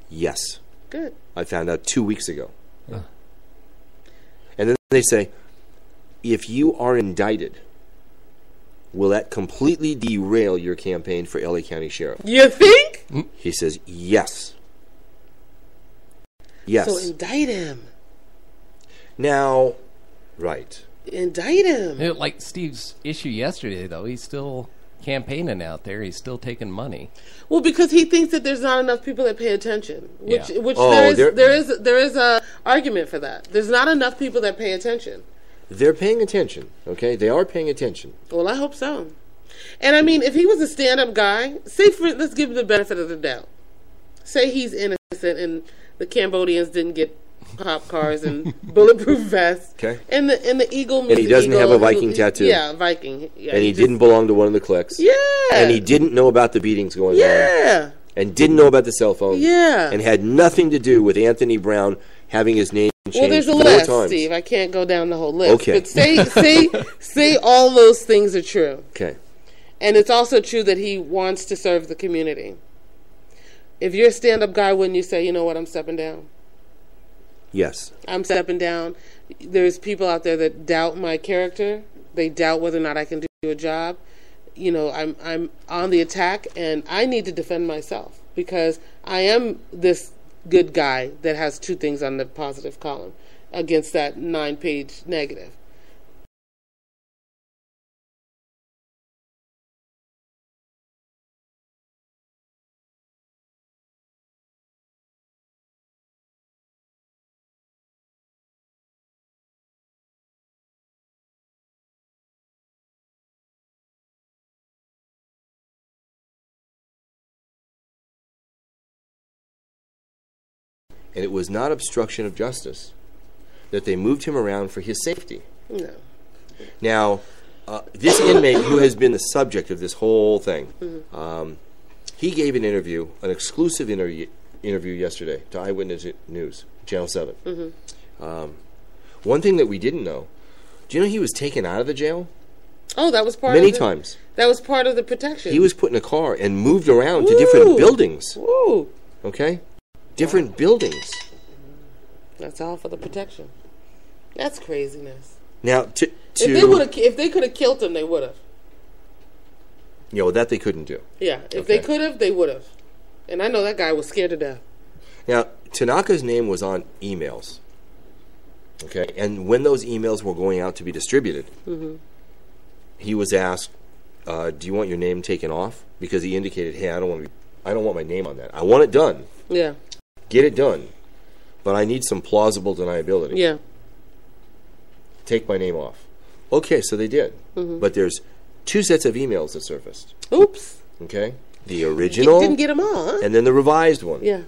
Yes. Good. I found out 2 weeks ago. And then they say, if you are indicted, will that completely derail your campaign for LA County Sheriff? You think? He says, yes. Yes. So indict him. Now, right. Indict him. Like Steve's issue yesterday, though, he's still campaigning out there. He's still taking money. Well, because he thinks that there's not enough people that pay attention. Which Oh, there is a argument for that. There's not enough people that pay attention. They're paying attention, okay? They are paying attention. Well, I hope so. And I mean, if he was a stand-up guy, let's give him the benefit of the doubt. Say he's innocent and the Cambodians didn't get cop cars and bulletproof vests. Okay. And the eagle means And he doesn't eagle, have a Viking tattoo. Yeah, Viking. Yeah, And he didn't belong to one of the cliques. Yeah. And he didn't know about the beatings going on. Yeah. And didn't know about the cell phone. Yeah. And had nothing to do with Anthony Brown having his name changed Well, there's a 4 list, times. Steve. I can't go down the whole list. Okay. But say all those things are true. Okay. And it's also true that he wants to serve the community. If you're a stand-up guy, wouldn't you say, you know what, I'm stepping down? Yes. I'm stepping down. There's people out there that doubt my character. They doubt whether or not I can do a job. You know, I'm on the attack, and I need to defend myself because I am this good guy that has 2 things on the positive column against that 9-page negative. And it was not obstruction of justice that they moved him around for his safety. No. Now, this inmate who has been the subject of this whole thing, he gave an interview, an exclusive interview yesterday to Eyewitness News, Channel 7. One thing that we didn't know, do you know he was taken out of the jail? Oh, that was part Many of times. That was part of the protection. He was put in a car and moved around to different buildings. Woo. Okay? Different buildings. That's all for the protection. That's craziness. Now, if they could have killed him, they would have. You know, that they couldn't do. Yeah, if they could have, they would have. And I know that guy was scared to death. Now, Tanaka's name was on emails. Okay? And when those emails were going out to be distributed, he was asked, do you want your name taken off? Because he indicated, hey, I don't want my name on that. I want it done. Yeah. Get it done. But I need some plausible deniability. Yeah. Take my name off. Okay, so they did. But there's 2 sets of emails that surfaced. Oops. Okay? The original. Didn't get them all, huh? And then the revised one. Yeah.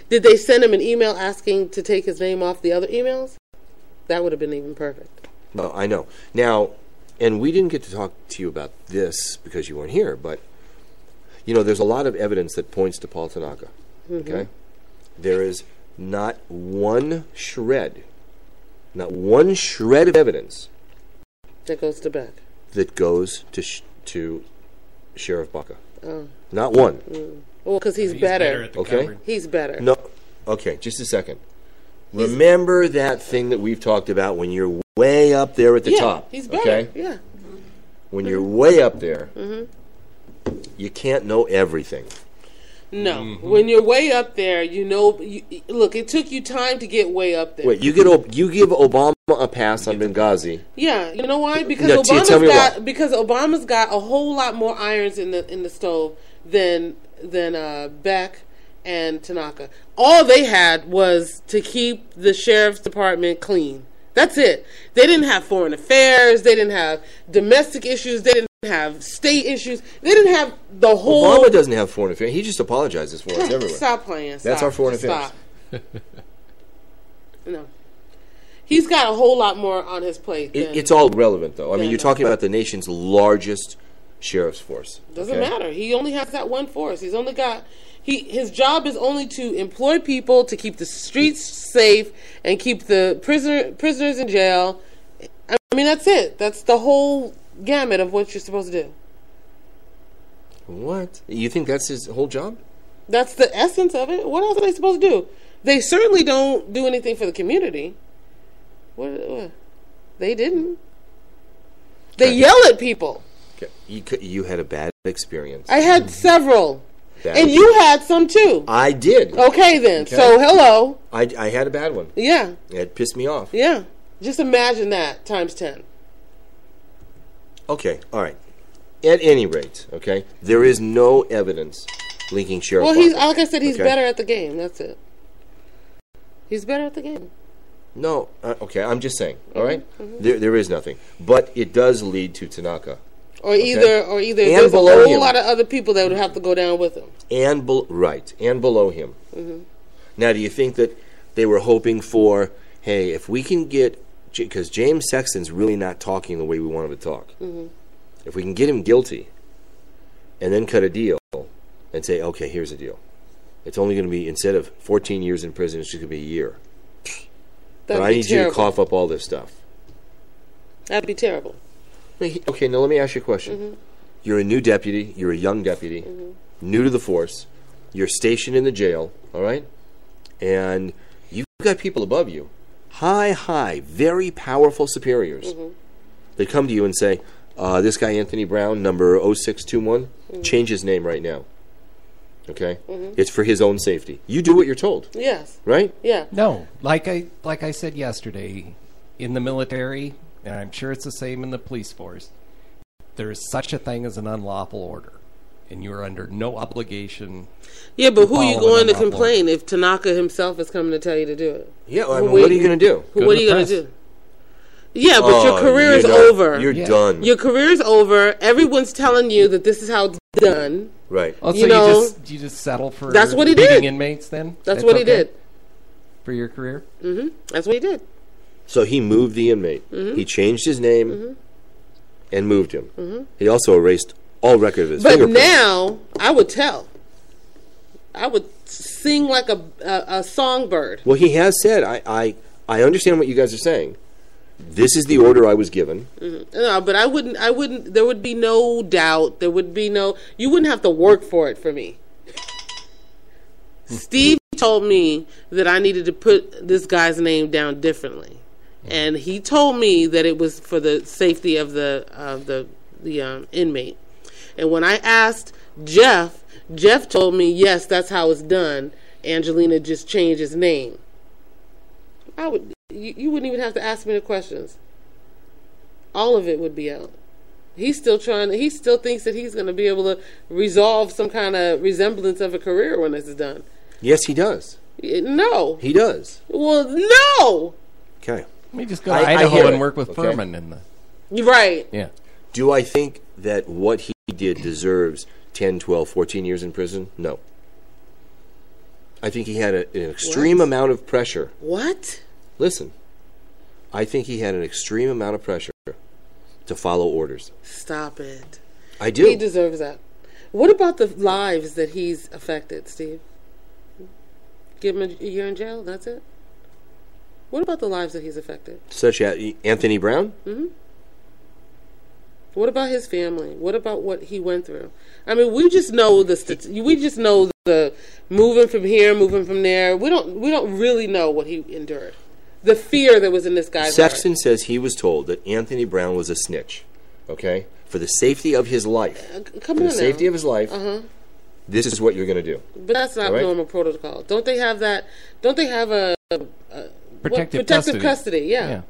Did they send him an email asking to take his name off the other emails? That would have been even perfect. No, I know. Now, and we didn't get to talk to you about this because you weren't here, but, there's a lot of evidence that points to Paul Tanaka. Okay? There is not one shred of evidence that goes to Beck. That goes to Sheriff Baca. Oh. Not one. Well, because he's better. Okay? He's better. No. Okay, just a second. Remember that thing that we've talked about when you're way up there at the top. He's better. Okay? Yeah. When you're way up there, you can't know everything. No. When you're way up there, look, it took you time to get way up there. Wait, you give Obama a pass on Benghazi. Yeah, you know why? Because Obama's got a whole lot more irons in the stove than Beck and Tanaka. All they had was to keep the sheriff's department clean. That's it. They didn't have foreign affairs. They didn't have domestic issues. They didn't have state issues. They didn't have the whole... Obama doesn't have foreign affairs. He just apologizes for us everywhere. Stop playing. That's our foreign affairs. Stop. No. He's got a whole lot more on his plate. It's all relevant, though. I mean, you're talking about the nation's largest sheriff's force. Doesn't matter. He only has that one force. He's only got... His job is only to employ people to keep the streets safe and keep the prisoners in jail. I mean, that's it. That's the whole gamut of what you're supposed to do. What? You think that's his whole job? That's the essence of it. What else are they supposed to do? They certainly don't do anything for the community. What? They didn't. They yell at people. Okay. You had a bad experience. I had several. And you had some too. I did. Okay then. Okay. So hello. I had a bad one. Yeah. It pissed me off. Yeah. Just imagine that times 10. Okay. All right. At any rate, okay, there is no evidence linking Sheriff Baca. Well, like I said, he's better at the game. That's it. He's better at the game. No. Okay. I'm just saying. All right. There is nothing, but it does lead to Tanaka. Or either there's a whole lot of other people that would have to go down with him. And below him. Now, do you think that they were hoping for, hey, if we can get, because James Sexton's really not talking the way we want him to talk. If we can get him guilty and then cut a deal and say, okay, here's the deal. It's only going to be, instead of 14 years in prison, it's just going to be a year. But I need you to cough up all this stuff. That'd be terrible. Okay, now let me ask you a question. You're a new deputy. You're a young deputy, new to the force. You're stationed in the jail, all right? And you've got people above you, high, very powerful superiors. They come to you and say, this guy Anthony Brown, number 0621, change his name right now. Okay? It's for his own safety. You do what you're told. Yes. Right? Yeah. No, like I said yesterday, in the military... and I'm sure it's the same in the police force, there is such a thing as an unlawful order, and you're under no obligation. Yeah, but who are you going to complain if Tanaka himself is coming to tell you to do it? Yeah, I mean, what are you going to do? What are you going to do? Yeah, but your career is over. You're done. Your career is over. Everyone's telling you that this is how it's done. Right. Oh, so you just settle for that's what he did. Inmates then? That's what he did. For your career? That's what he did. So he moved the inmate. He changed his name and moved him. He also erased all record of his fingerprints. But now, I would tell. I would sing like a songbird. Well, he has said, I understand what you guys are saying. This is the order I was given. No, but I wouldn't, there would be no doubt. There would be no, you wouldn't have to work for it for me. Steve told me that I needed to put this guy's name down differently. And he told me that it was for the safety of the inmate. And when I asked Jeff told me, yes, that's how it's done. Angelina just changed his name. You wouldn't even have to ask me the questions. all of it would be out. He's still he still thinks that he's going to be able to resolve some kind of resemblance of a career when this is done. Yes, he does. No. He does. Well, no. Okay. Let me just go to Idaho and work with Furman in the... You're right. Yeah. Do I think that what he did deserves 10, 12, 14 years in prison? No. I think he had an extreme amount of pressure. What? Listen. I think he had an extreme amount of pressure to follow orders. Stop it. I do. He deserves that. What about the lives that he's affected, Steve? Give him a year in jail, that's it? What about the lives that he's affected? Such as Anthony Brown? Mm-hmm. What about his family? What about what he went through? I mean, we just know the moving from here, moving from there. We don't really know what he endured. The fear that was in this guy's heart. Sexton says he was told that Anthony Brown was a snitch. Okay? For the safety of his life. Come on now. Safety of his life. This is what you're going to do. But that's not normal protocol. Don't they have that? Don't they have a protective custody? Yeah.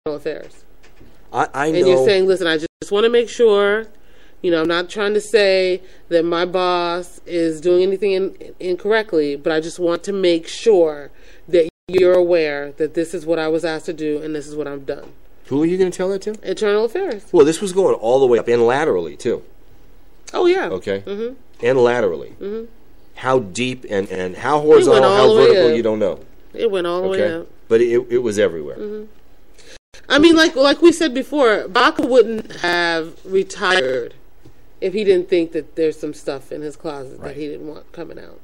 Affairs. I know. And you're saying, listen, I just want to make sure, I'm not trying to say that my boss is doing anything incorrectly, but I just want to make sure that you're aware that this is what I was asked to do and this is what I've done. Who are you going to tell that to? Internal Affairs. Well, this was going all the way up and laterally, too. Oh, yeah. Okay. Mm-hmm. And laterally. Mm-hmm. How deep and how horizontal, how vertical, you don't know. It went all the way up. But it was everywhere. Mm-hmm. I mean, like we said before, Baca wouldn't have retired if he didn't think that there's some stuff in his closet that he didn't want coming out.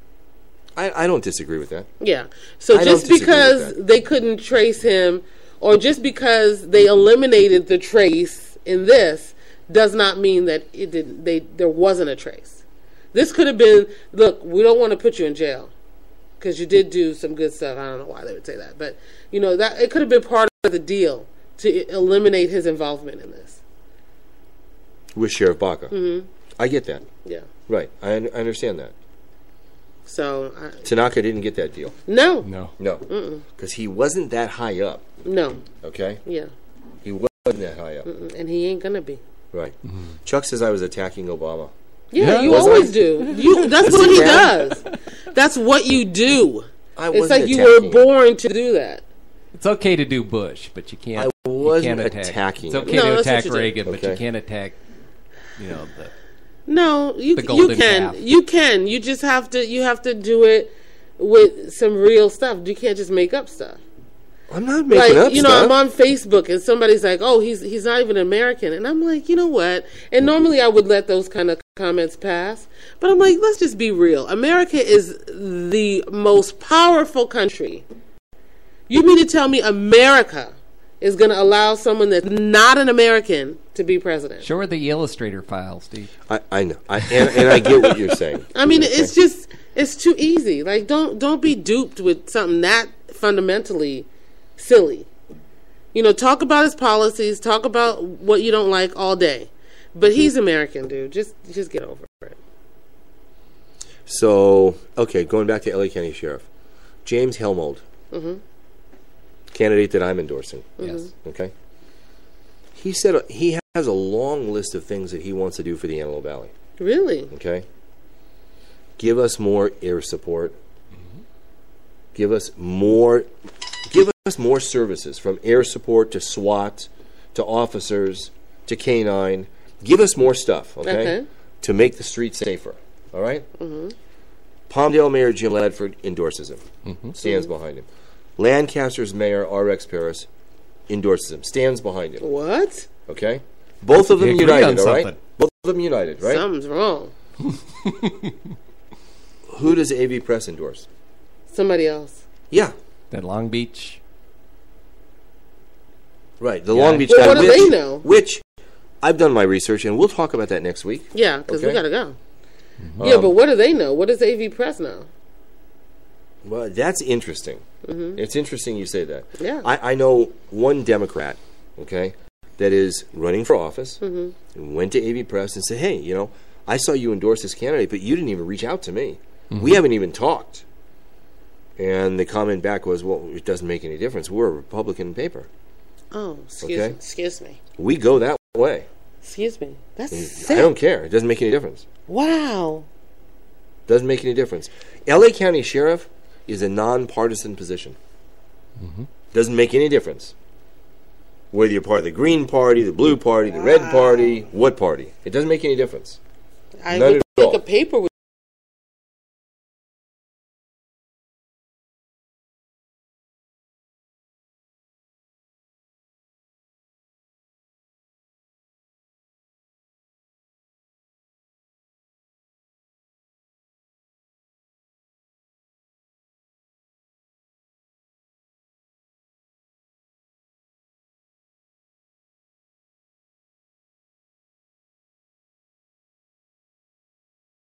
I don't disagree with that. Yeah. So just because they couldn't trace him, or just because they eliminated the trace in this, does not mean that it didn't. There wasn't a trace. This could have been, look, we don't want to put you in jail because you did do some good stuff. I don't know why they would say that, but that it could have been part of the deal to eliminate his involvement in this. With Sheriff Baca. Mm-hmm. I get that. Yeah. Right. I understand that. So Tanaka didn't get that deal. No. Because he wasn't that high up. No. Okay? Yeah. He wasn't that high up. And he ain't going to be. Right. Mm-hmm. Chuck says I was attacking Obama. Yeah, you always do. That's what he does. That's what you do. It's like you were born to do that. It's okay to do Bush, but you can't. I wasn't attack. attacking. It's okay to attack Reagan, but you can't attack. You golden can. calf. You can. You just have to. You have to do it with some real stuff. You can't just make up stuff. I'm not making up stuff. I'm on Facebook and somebody's like, "Oh, he's not even American," and I'm like, you know what? And normally I would let those kind of comments pass, but I'm like, let's just be real. America is the most powerful country. You mean to tell me America is going to allow someone that's not an American to be president? Show her the Illustrator file, Steve. I know, and I get what you're saying. I mean, it's too easy. Like, don't be duped with something that fundamentally silly. Talk about his policies, talk about what you don't like all day, but he's American, dude. Just get over it. So, okay, going back to LA County Sheriff James Helmold. Mm-hmm. Candidate that I'm endorsing. Yes. Okay. He said he has a long list of things that he wants to do for the Antelope Valley. Really? Okay. Give us more air support. Mm-hmm. Give us more services, from air support to SWAT to officers to canine. Give us more stuff, okay? To make the streets safer. All right? Mm-hmm. Palmdale Mayor Jim Ledford endorses him. Mm-hmm. Stands behind him. Lancaster's Mayor R.X. Paris endorses him. Stands behind him. What? Okay? Both of them united, all right? Both of them united, right? Something's wrong. Who does AV Press endorse? Somebody else. Yeah. That Long Beach. Right, the Long Beach guy. What do they know? Which I've done my research, and we'll talk about that next week. Yeah, because we Okay? got to go. Yeah, but what do they know? What does AV Press know? Well, that's interesting. It's interesting you say that. Yeah. I know one Democrat, okay, that is running for office, and went to AV Press and said, hey, you know, I saw you endorse this candidate, but you didn't even reach out to me. We haven't even talked. And the comment back was, well, it doesn't make any difference. We're a Republican paper. Oh, excuse me. We go that way. Excuse me. That's sick. I don't care. It doesn't make any difference. Wow. Doesn't make any difference. L.A. County Sheriff is a nonpartisan position. Doesn't make any difference. Whether you're part of the Green Party, the Blue Party, the Red Party, what party. It doesn't make any difference. I None would at think all. a paper would